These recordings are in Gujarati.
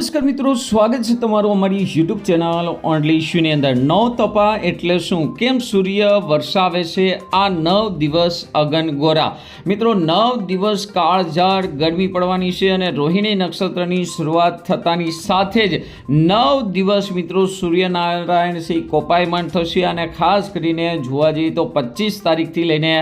નમસ્કાર મિત્રો, સ્વાગત છે તમારું અમારી યુટ્યુબ ચેનલ ઓનલી ઇશ્યુની અંદર। નવ તપા એટલે શું, કેમ સૂર્ય વરસાવે છે આ 9 દિવસ અગનગોરા। મિત્રો 9 દિવસ કાળઝાળ ગરમી પડવાની છે અને રોહિણી નક્ષત્રની શરૂઆત થતાની સાથે જ 9 દિવસ મિત્રો સૂર્યનારાયણ શ્રી કોપાયમાન થશે અને ખાસ કરીને જોવા જઈએ તો 25 તારીખથી લઈને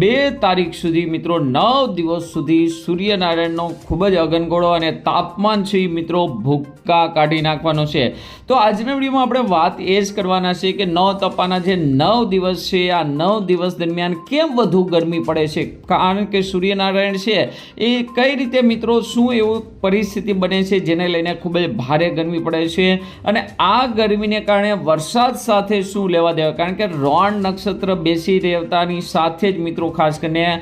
2 તારીખ સુધી મિત્રો 9 દિવસ સુધી સૂર્યનારાયણનો ખૂબ જ અગનગોળો અને તાપમાન છે મિત્રો ભૂક્કા કાઢી નાખવાનો છે। તો આજના વિડીયોમાં આપણે વાત એ જ કરવાના છે કે 9 તપાના જે 9 દિવસ છે આ 9 દિવસ દરમિયાન કેમ વધુ ગરમી પડે છે, કારણ કે સૂર્યનારાયણ છે એ કઈ રીતે મિત્રો શું એવું પરિસ્થિતિ બને છે જેને લઈને ખૂબ જ ભારે ગરમી પડે છે અને આ ગરમીને કારણે વરસાદ સાથે શું લેવા દેવા, કારણ કે રોણ નક્ષત્ર બેસી રહેતાની સાથે જ મિત્રો ખાસ કરીને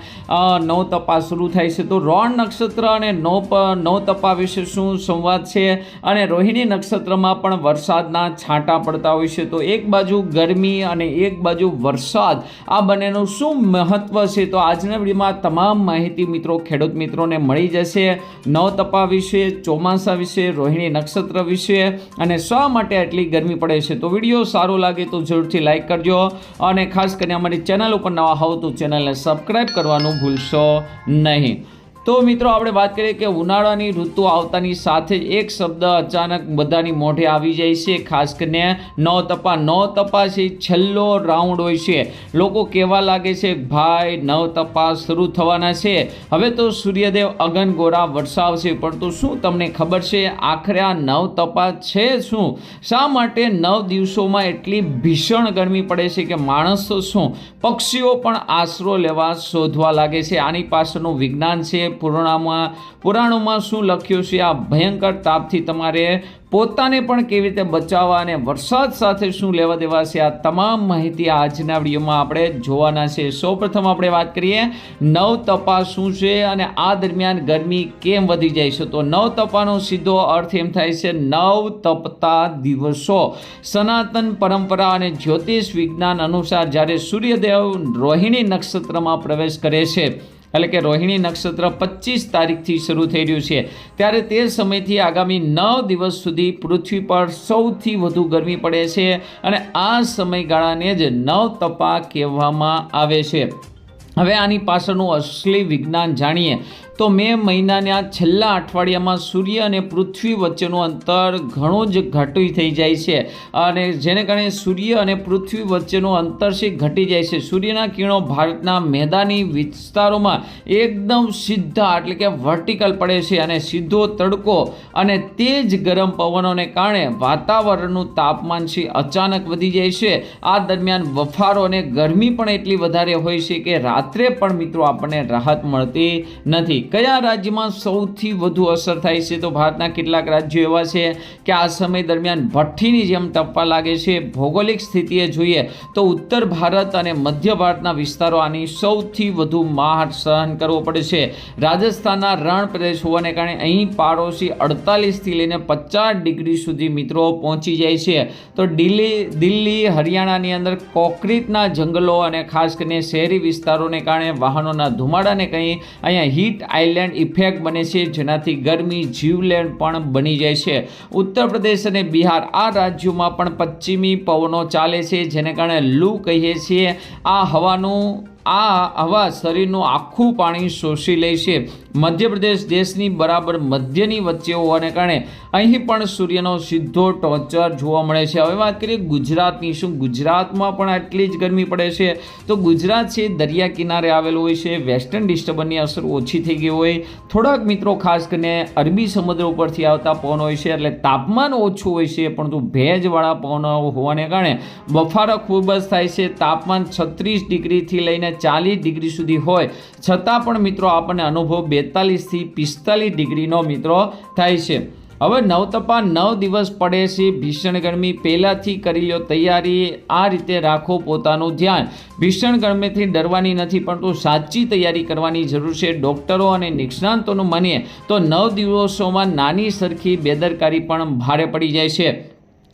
9 તપા શરૂ થાય છે। તો રોણ નક્ષત્ર અને 9 તપા વિશે શું સંવાદ છે અને રોહિણી નક્ષત્રમાં પણ વરસાદના છાંટા પડતા હોય છે। તો એક બાજુ ગરમી અને એક બાજુ વરસાદ, આ બંનેનું શું મહત્વ છે તો આજના વિડીયોમાં તમામ માહિતી મિત્રો ખેડૂત મિત્રોને મળી જશે। 9 તપા વિશે, ચોમાસા વિશે, રોહિણી નક્ષત્ર વિશે અને શા માટે આટલી ગરમી પડે છે। તો વિડીયો સારો લાગે તો જરૂરથી લાઈક કરજો અને ખાસ કરીને અમારી ચેનલ ઉપર નવા હોવ તો ચેનલને સબસ્ક્રાઈબ કરવાનું ભૂલશો નહીં। તો મિત્રો આપણે વાત કરીએ કે ઉનાળાની ઋતુ આવતાની સાથે જ એક શબ્દ અચાનક બધાની મોઢે આવી જાય છે, ખાસ કરીને 9 તપા। 9 તપા છે છેલ્લો રાઉન્ડ હોય છે, લોકો કહેવા લાગે છે ભાઈ 9 તપા શરૂ થવાના છે, હવે તો સૂર્યદેવ અગનગોરા વરસાવશે। પરંતુ શું તમને ખબર છે આખરે આ 9 તપા છે શું? શા માટે 9 દિવસોમાં એટલી ભીષણ ગરમી પડે છે કે માણસો શું પક્ષીઓ પણ આશરો લેવા શોધવા લાગે છે? આની પાછળનું વિજ્ઞાન છે, પુરાણોમાં શું લખ્યું છે, આ ભયંકર તાપથી તમારે પોતાને પણ કેવી રીતે બચાવવા અને વરસાદ સાથે શું લેવા દેવા છે, આ તમામ માહિતી આજના વિડીયોમાં આપણે જોવાના છે। સૌપ્રથમ આપણે વાત કરીએ 9 તપા શું છે અને આ દરમિયાન ગરમી કેમ વધી જાય છે। તો 9 તપાનો સીધો અર્થ એમ થાય છે 9 તપતા દિવસો। સનાતન પરંપરા અને જ્યોતિષ વિજ્ઞાન અનુસાર જ્યારે સૂર્યદેવ રોહિણી નક્ષત્રમાં પ્રવેશ કરે છે, એટલે કે રોહિણી નક્ષત્ર 25 તારીખથી શરૂ થઈ રહ્યું છે, ત્યારે તે સમયથી આગામી 9 દિવસ સુધી પૃથ્વી પર સૌથી વધુ ગરમી પડે છે અને આ સમયગાળાને જ 9 તપા કહેવામાં આવે છે। હવે આની પાછળનું અસલી વિજ્ઞાન જાણીએ તો મે મહિનાના છેલ્લા અઠવાડિયામાં સૂર્ય અને પૃથ્વી વચ્ચેનું અંતર ઘણું જ ઘટી થઈ જાય છે અને જેને કારણે સૂર્ય અને પૃથ્વી વચ્ચેનું અંતર છે ઘટી જાય છે। સૂર્યના કિરણો ભારતના મેદાની વિસ્તારોમાં એકદમ સીધા એટલે કે વર્ટિકલ પડે છે અને સીધો તડકો અને તેજ ગરમ પવનોને કારણે વાતાવરણનું તાપમાન છે અચાનક વધી જાય છે। આ દરમિયાન બફારો અને ગરમી પણ એટલી વધારે હોય છે કે રાત્રે પણ મિત્રો આપણને રાહત મળતી નથી। કયા રાજ્યમાં સૌથી વધુ અસર થાય છે? તો ભારતના કેટલાક રાજ્યો એવા છે કે આ સમય દરમિયાન ભઠ્ઠીની જેમ તપવા લાગે છે। ભૌગોલિક સ્થિતિએ જોઈએ તો ઉત્તર ભારત અને મધ્ય ભારતના વિસ્તારો આની સૌથી વધુ માર સહન કરવો પડે છે। રાજસ્થાનના રણ પ્રદેશ હોવાને કારણે અહીં પાડોશી 48થી લઈને 50 ડિગ્રી સુધી મિત્રો પહોંચી જાય છે। તો દિલ્હી હરિયાણાની અંદર કોન્ક્રીટના જંગલો અને ખાસ કરીને શહેરી વિસ્તારોને કારણે વાહનોના ધુમાડાને કંઈ અહીંયા હીટ આઇલેન્ડ ઇફેક્ટ બને છે, જેનાથી ગરમી જીવલેણ પણ બની જાય છે। ઉત્તર પ્રદેશ અને બિહાર આ રાજ્યોમાં પણ પશ્ચિમી પવનો ચાલે છે, જેને કારણે લૂ કહીએ છીએ। આ હવા શરીરનું આખું પાણી શોષી લે છે। મધ્યપ્રદેશ દેશની બરાબર મધ્યની વચ્ચે હોવાને કારણે અહીં પણ સૂર્યનો સીધો ટોર્ચર જોવા મળે છે। હવે વાત કરીએ ગુજરાતની, શું ગુજરાતમાં પણ આટલી જ ગરમી પડે છે? તો ગુજરાત છે દરિયા કિનારે આવેલું હોય છે, વેસ્ટર્ન ડિસ્ટર્બન્સની અસર ઓછી થઈ ગઈ હોય, થોડાક મિત્રો ખાસ કરીને અરબી સમુદ્ર ઉપરથી આવતા પવન હોય છે એટલે તાપમાન ઓછું હોય છે, પરંતુ ભેજવાળા પવનો હોવાને કારણે બફારો ખૂબ જ થાય છે। તાપમાન 36 ડિગ્રીથી લઈને 40 ડિગ્રી સુધી હોય છતાં પણ મિત્રો આપણને અનુભવ 42થી 45 ડિગ્રીનો મિત્રો થાય છે। હવે 9 તપા 9 દિવસ પડે છે, ભીષણ ગરમી પહેલાંથી કરી લો તૈયારી, આ રીતે રાખો પોતાનું ધ્યાન। ભીષણ ગરમીથી ડરવાની નથી પરંતુ સાચી તૈયારી કરવાની જરૂર છે। ડૉક્ટરો અને નિષ્ણાંતોનું માનીએ તો 9 દિવસોમાં નાની સરખી બેદરકારી પણ ભારે પડી જાય છે।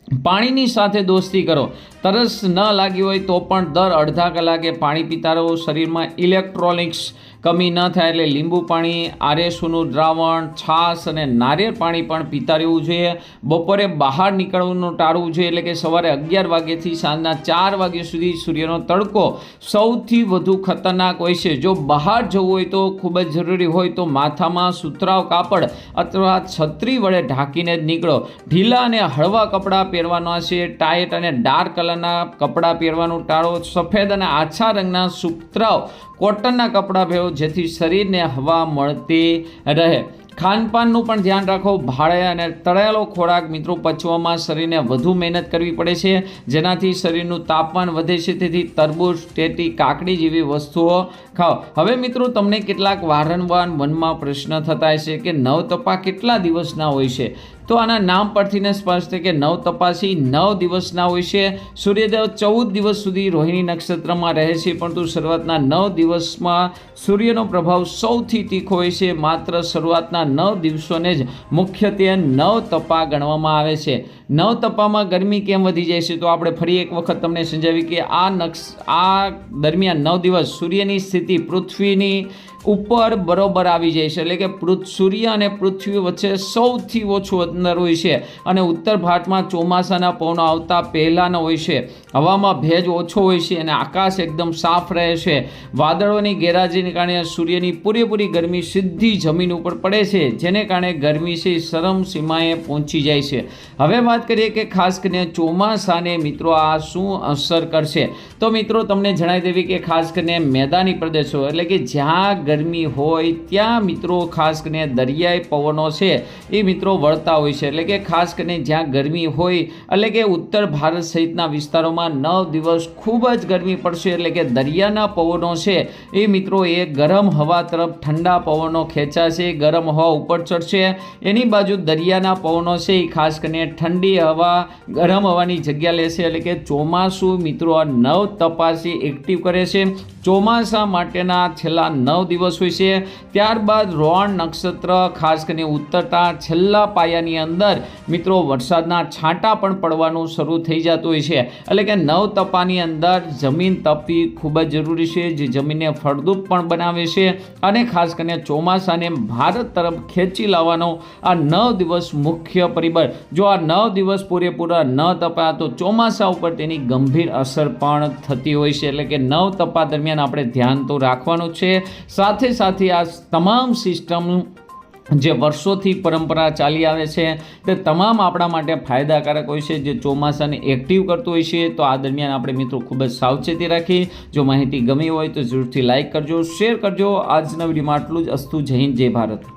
પાણીની સાથે દોસ્તી કરો, તરસ ન લાગી હોય તો પણ દર અડધા કલાકે પાણી પીતા રહો। શરીરમાં ઇલેક્ટ્રોલિટ્સ કમી ન થાય એટલે લીંબુ પાણી, આરએસઓનું દ્રાવણ, છાશ અને નારિયેળ પાણી પણ પીતા રહેવું જોઈએ. બપોરે બહાર નીકળવાનું ટાળવું જોઈએ, એટલે કે સવારે 11 વાગ્યાથી સાંજના 4 વાગ્યા સુધી સૂર્યનો તડકો સૌથી વધુ ખતરનાક હોય છે. જો બહાર જવું હોય તો ખૂબ જ જરૂરી હોય તો માથામાં સુતરાઉ કાપડ અથવા છત્રી વડે ઢાંકીને જ નીકળો. ઢીલા અને હળવા કપડાં પહેરવાના છે. ટાઈટ અને ડાર્ક કલરના કપડાં પહેરવાનું ટાળો. સફેદ અને આછા રંગના સુતરાઉ કોટનના કપડાં પહેરો, જેથી શરીરને હવા મળતી રહે. ખાનપાનનું પણ ધ્યાન રાખો. ભારે અને તળેલો ખોરાક મિત્રો પચવામાં શરીરને વધુ મહેનત કરવી પડે છે, જેનાથી શરીરનું તાપમાન વધે છે. તેથી તરબૂચ, ટેટી, કાકડી જેવી વસ્તુઓ ખાઓ. હવે મિત્રો તમને કેટલાક વારંવાર મનમાં પ્રશ્ન થતા હશે કે નવતપા કેટલા દિવસના હોય છે? તો આના નામ પરથી ને સ્પષ્ટ છે કે નવતપાસી 9 દિવસના હોય છે. સૂર્યદેવ 14 દિવસ સુધી રોહિણી નક્ષત્રમાં રહે છે, પરંતુ શરૂઆતના 9 દિવસમાં સૂર્યનો પ્રભાવ સૌથી તીખો હોય છે. માત્ર શરૂઆતના 9 દિવસોને જ મુખ્યત્વે નવતપા ગણવામાં આવે છે. નવતપામાં ગરમી કેમ વધી જાય છે? તો આપણે ફરી એક વખત તમને સમજાવી કે આ દરમિયાન 9 દિવસ સૂર્યની સ્થિતિ પૃથ્વીની ઉપર બરોબર આવી જાય છે, એટલે કે સૂર્ય અને પૃથ્વી વચ્ચે સૌથી ઓછું અંતર હોય છે અને ઉત્તર ભારતમાં ચોમાસાના પવનો આવતા પહેલાંનો હોય છે. હવામાં ભેજ ઓછો હોય છે અને આકાશ એકદમ સાફ રહે છે. વાદળોની ગેરહાજરીને કારણે સૂર્યની પૂરેપૂરી ગરમી સીધી જમીન ઉપર પડે છે, જેને કારણે ગરમી છે ચરમ સીમાએ પહોંચી જાય છે. હવે વાત કરીએ કે ખાસ કરીને ચોમાસાને મિત્રો આ શું અસર કરશે. તો મિત્રો તમને જણાવી દેવી કે ખાસ કરીને મેદાની પ્રદેશો, એટલે કે જ્યાં ગરમી હોય ત્યાં મિત્રો ખાસ કરીને દરિયાઈ પવનો છે એ મિત્રો વળતા હોય છે. એટલે કે ખાસ કરીને જ્યાં ગરમી હોય, એટલે કે ઉત્તર ભારત સહિતના વિસ્તારોમાં 9 દિવસ ખૂબ જ ગરમી પડશે. એટલે કે દરિયાના પવનો છે એ મિત્રો એ ગરમ હવા તરફ ઠંડા પવનો ખેંચાશે, ગરમ હવા ઉપર ચડશે. એની બાજુ દરિયાના પવનો છે એ ખાસ કરીને ઠંડી હવા, ગરમ હવાની જગ્યા લેશે. એટલે કે ચોમાસું મિત્રો આ નવતપાસી એક્ટિવ કરે છે. ચોમાસા માટેના છેલ્લા 9 દિવસ હોય છે. ત્યારબાદ રોણ નક્ષત્ર ખાસ કરીને ઉતરતા છેલ્લા પાયાની અંદર મિત્રો વરસાદના છાંટા પણ પડવાનું શરૂ થઈ જતું હોય છે. એટલે કે નવતપાની અંદર જમીન તપવી ખૂબ જ જરૂરી છે, જે જમીનને ફળદ્રુપ પણ બનાવે છે અને ખાસ કરીને ચોમાસાને ભારત તરફ ખેંચી લાવવાનો આ 9 દિવસ મુખ્ય પરિબળ. જો આ 9 દિવસ પૂરેપૂરા ન તપાય તો ચોમાસા ઉપર તેની ગંભીર અસર પણ થતી હોય છે. એટલે કે નવતપા દરમિયાન આપણે ધ્યાન તો રાખવાનું છે. સાથે સાથે આ તમામ સિસ્ટમ જે વર્ષોથી પરંપરા ચાલી આવે છે તે તમામ આપણા માટે ફાયદાકારક હોય છે, જે ચોમાસાને એક્ટિવ કરતું હોય છે. તો આ દરમિયાન આપણે મિત્રો ખૂબ જ સાવચેતી રાખી. જો માહિતી ગમી હોય તો જરૂરથી લાઇક કરજો, શેર કરજો. આજના વિડીયોમાં આટલું જ. અસ્તુ. જય હિન્દ, જય ભારત.